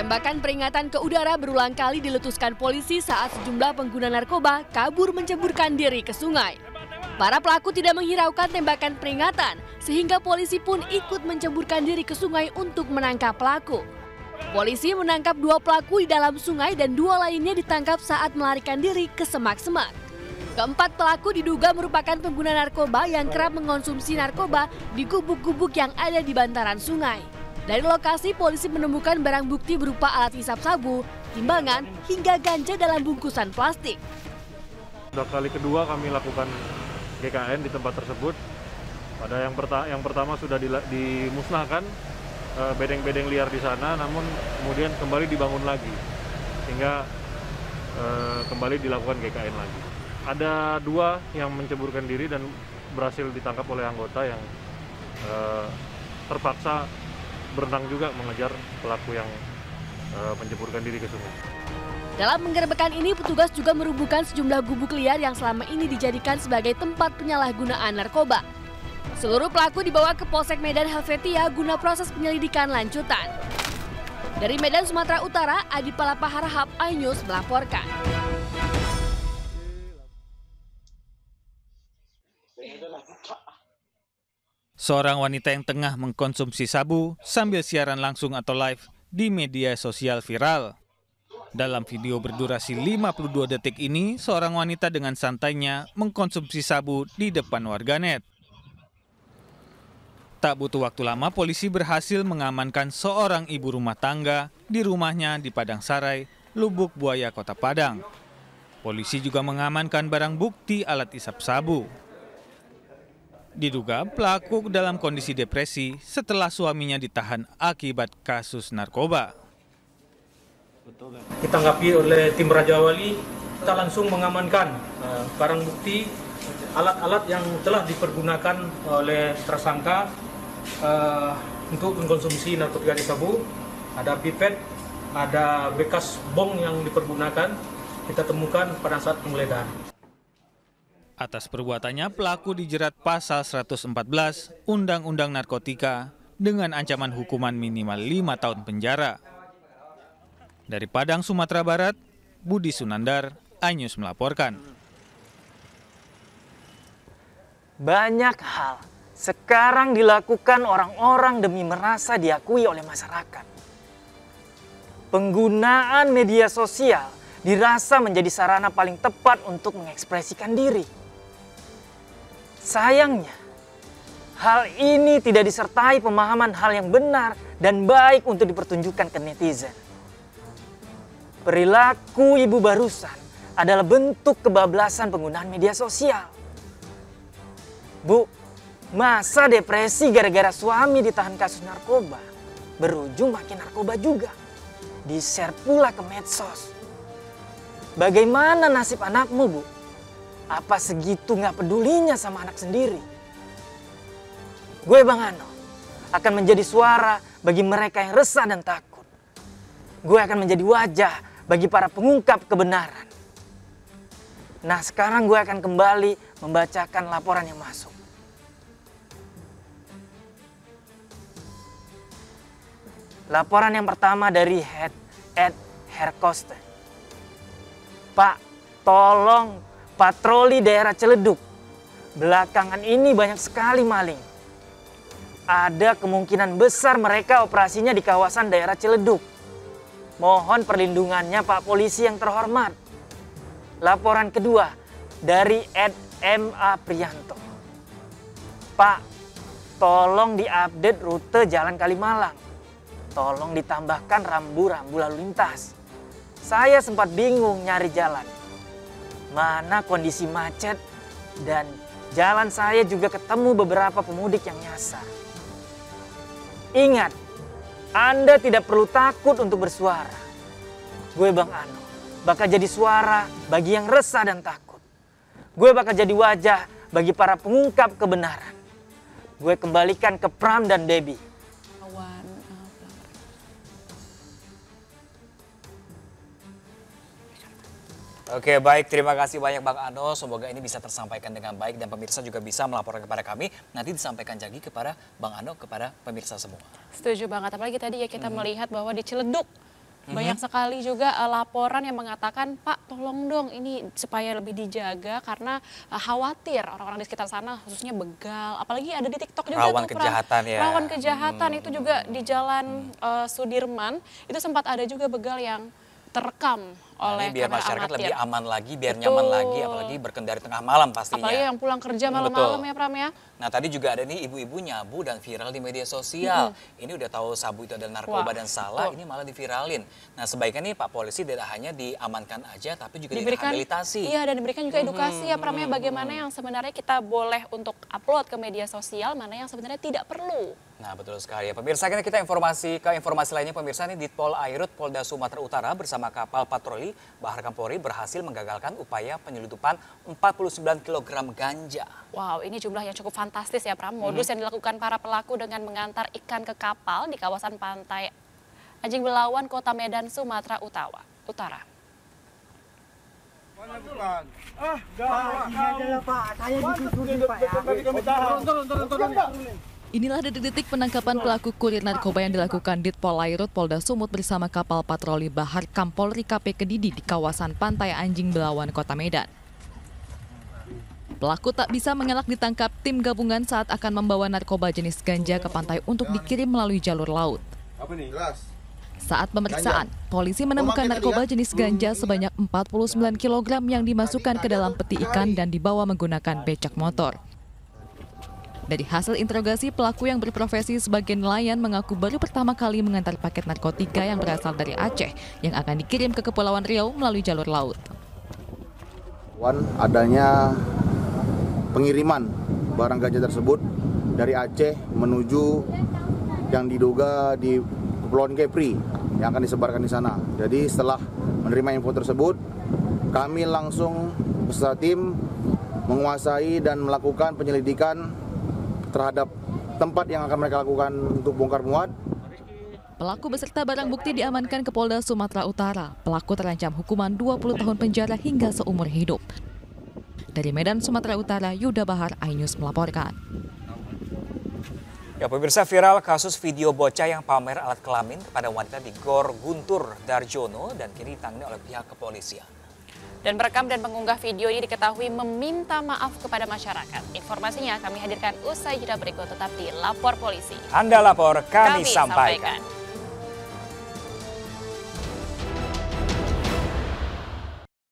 Tembakan peringatan ke udara berulang kali diletuskan polisi saat sejumlah pengguna narkoba kabur menceburkan diri ke sungai. Para pelaku tidak menghiraukan tembakan peringatan, sehingga polisi pun ikut menceburkan diri ke sungai untuk menangkap pelaku. Polisi menangkap 2 pelaku di dalam sungai dan 2 lainnya ditangkap saat melarikan diri ke semak-semak. Keempat pelaku diduga merupakan pengguna narkoba yang kerap mengonsumsi narkoba di gubuk-gubuk yang ada di bantaran sungai. Dari lokasi, polisi menemukan barang bukti berupa alat hisap sabu, timbangan, hingga ganja dalam bungkusan plastik. Sudah kali kedua kami lakukan GKN di tempat tersebut. Pada yang pertama sudah dimusnahkan bedeng-bedeng liar di sana, namun kemudian kembali dibangun lagi, sehingga kembali dilakukan GKN lagi. Ada 2 yang menceburkan diri dan berhasil ditangkap oleh anggota yang terpaksa berenang juga mengejar pelaku yang menceburkan diri ke sungai. Dalam penggerebekan ini, petugas juga merubuhkan sejumlah gubuk liar yang selama ini dijadikan sebagai tempat penyalahgunaan narkoba. Seluruh pelaku dibawa ke Polsek Medan Helvetia guna proses penyelidikan lanjutan. Dari Medan, Sumatera Utara, Adi Palapa Harahap, iNews melaporkan. Seorang wanita yang tengah mengkonsumsi sabu sambil siaran langsung atau live di media sosial viral. Dalam video berdurasi 52 detik ini, seorang wanita dengan santainya mengkonsumsi sabu di depan warganet. Tak butuh waktu lama, polisi berhasil mengamankan seorang ibu rumah tangga di rumahnya di Padang Sarai, Lubuk Buaya, Kota Padang. Polisi juga mengamankan barang bukti alat isap sabu. Diduga pelaku dalam kondisi depresi setelah suaminya ditahan akibat kasus narkoba. Ditanggapi oleh tim Raja Wali, kita langsung mengamankan barang bukti alat-alat yang telah dipergunakan oleh tersangka untuk mengkonsumsi narkotika sabu. Ada pipet, ada bekas bong yang dipergunakan, kita temukan pada saat penggeledahan. Atas perbuatannya, pelaku dijerat pasal 114 Undang-Undang Narkotika dengan ancaman hukuman minimal 5 tahun penjara. Dari Padang, Sumatera Barat, Budi Sunandar, iNews melaporkan. Banyak hal sekarang dilakukan orang-orang demi merasa diakui oleh masyarakat. Penggunaan media sosial dirasa menjadi sarana paling tepat untuk mengekspresikan diri. Sayangnya, hal ini tidak disertai pemahaman hal yang benar dan baik untuk dipertunjukkan ke netizen. Perilaku ibu barusan adalah bentuk kebablasan penggunaan media sosial. Bu, masa depresi gara-gara suami ditahan kasus narkoba, berujung makin narkoba juga. Di-share pula ke medsos. Bagaimana nasib anakmu, Bu? Apa segitu nggak pedulinya sama anak sendiri? Gue, Bang Ano, akan menjadi suara bagi mereka yang resah dan takut. Gue akan menjadi wajah bagi para pengungkap kebenaran. Nah, sekarang gue akan kembali membacakan laporan yang masuk. Laporan yang pertama dari @herkoste. Pak, tolong patroli daerah Ciledug. Belakangan ini banyak sekali maling. Ada kemungkinan besar mereka operasinya di kawasan daerah Ciledug. Mohon perlindungannya Pak Polisi yang terhormat. Laporan kedua dari @ma Priyanto. Pak, tolong diupdate rute Jalan Kalimalang. Tolong ditambahkan rambu-rambu lalu lintas. Saya sempat bingung nyari jalan. Mana kondisi macet dan jalan saya juga ketemu beberapa pemudik yang nyasar. Ingat, Anda tidak perlu takut untuk bersuara. Gue Bang Ano bakal jadi suara bagi yang resah dan takut. Gue bakal jadi wajah bagi para pengungkap kebenaran. Gue kembalikan ke Pram dan Debbie. Oke, baik. Terima kasih banyak Bang Ano. Semoga ini bisa tersampaikan dengan baik dan pemirsa juga bisa melaporkan kepada kami. Nanti disampaikan lagi kepada Bang Ano, kepada pemirsa semua. Setuju banget. Apalagi tadi ya kita melihat bahwa di Ciledug Banyak sekali juga laporan yang mengatakan, Pak tolong dong ini supaya lebih dijaga karena khawatir orang-orang di sekitar sana khususnya begal. Apalagi ada di TikTok juga Rawan tuh, kejahatan ya. Rawan kejahatan itu juga di Jalan Sudirman itu sempat ada juga begal yang terekam oleh biar kamera masyarakat amatir. lebih aman lagi, biar Betul. nyaman lagi, apalagi berkendara tengah malam pastinya. Apalagi yang pulang kerja malam-malam ya Pram ya. Nah tadi juga ada nih ibu-ibu nyabu dan viral di media sosial. Ini udah tahu sabu itu adalah narkoba dan salah, ini malah diviralin. Nah sebaiknya nih Pak Polisi tidak hanya diamankan aja, tapi juga direhabilitasi. Iya, dan diberikan juga edukasi ya Pram ya, bagaimana yang sebenarnya kita boleh untuk upload ke media sosial, mana yang sebenarnya tidak perlu. Nah betul sekali ya pemirsa, kita informasi lainnya pemirsa nih Ditpol Airut Polda Sumatera Utara bersama kapal patroli Bahar Kampolri berhasil menggagalkan upaya penyeludupan 49 kg ganja. Wow, ini jumlah yang cukup fantastis ya Pram. Modus yang dilakukan para pelaku dengan mengantar ikan ke kapal di kawasan pantai Anjing Belawan, Kota Medan, Sumatera Utara. Inilah detik-detik penangkapan pelaku kurir narkoba yang dilakukan Ditpol Airut Polda Sumut bersama kapal patroli Bahar Kampolri KP Kedidi di kawasan pantai Anjing Belawan, Kota Medan. Pelaku tak bisa mengelak ditangkap tim gabungan saat akan membawa narkoba jenis ganja ke pantai untuk dikirim melalui jalur laut. Saat pemeriksaan, polisi menemukan narkoba jenis ganja sebanyak 49 kg yang dimasukkan ke dalam peti ikan dan dibawa menggunakan becak motor. Dari hasil interogasi, pelaku yang berprofesi sebagai nelayan mengaku baru pertama kali mengantar paket narkotika yang berasal dari Aceh yang akan dikirim ke Kepulauan Riau melalui jalur laut. Adanya pengiriman barang ganja tersebut dari Aceh menuju yang diduga di Kepulauan Kepri yang akan disebarkan di sana. Jadi setelah menerima info tersebut, kami langsung beserta tim menguasai dan melakukan penyelidikan terhadap tempat yang akan mereka lakukan untuk bongkar muat. Pelaku beserta barang bukti diamankan ke Polda Sumatera Utara. Pelaku terancam hukuman 20 tahun penjara hingga seumur hidup. Dari Medan, Sumatera Utara, Yuda Bahar, iNews melaporkan. Ya pemirsa, viral kasus video bocah yang pamer alat kelamin kepada wanita di Gor Guntur Darjono dan kini ditangani oleh pihak kepolisian. Dan merekam dan mengunggah video ini diketahui meminta maaf kepada masyarakat. Informasinya kami hadirkan usai jeda berikut, tetap di Lapor Polisi. Anda lapor, kami sampaikan.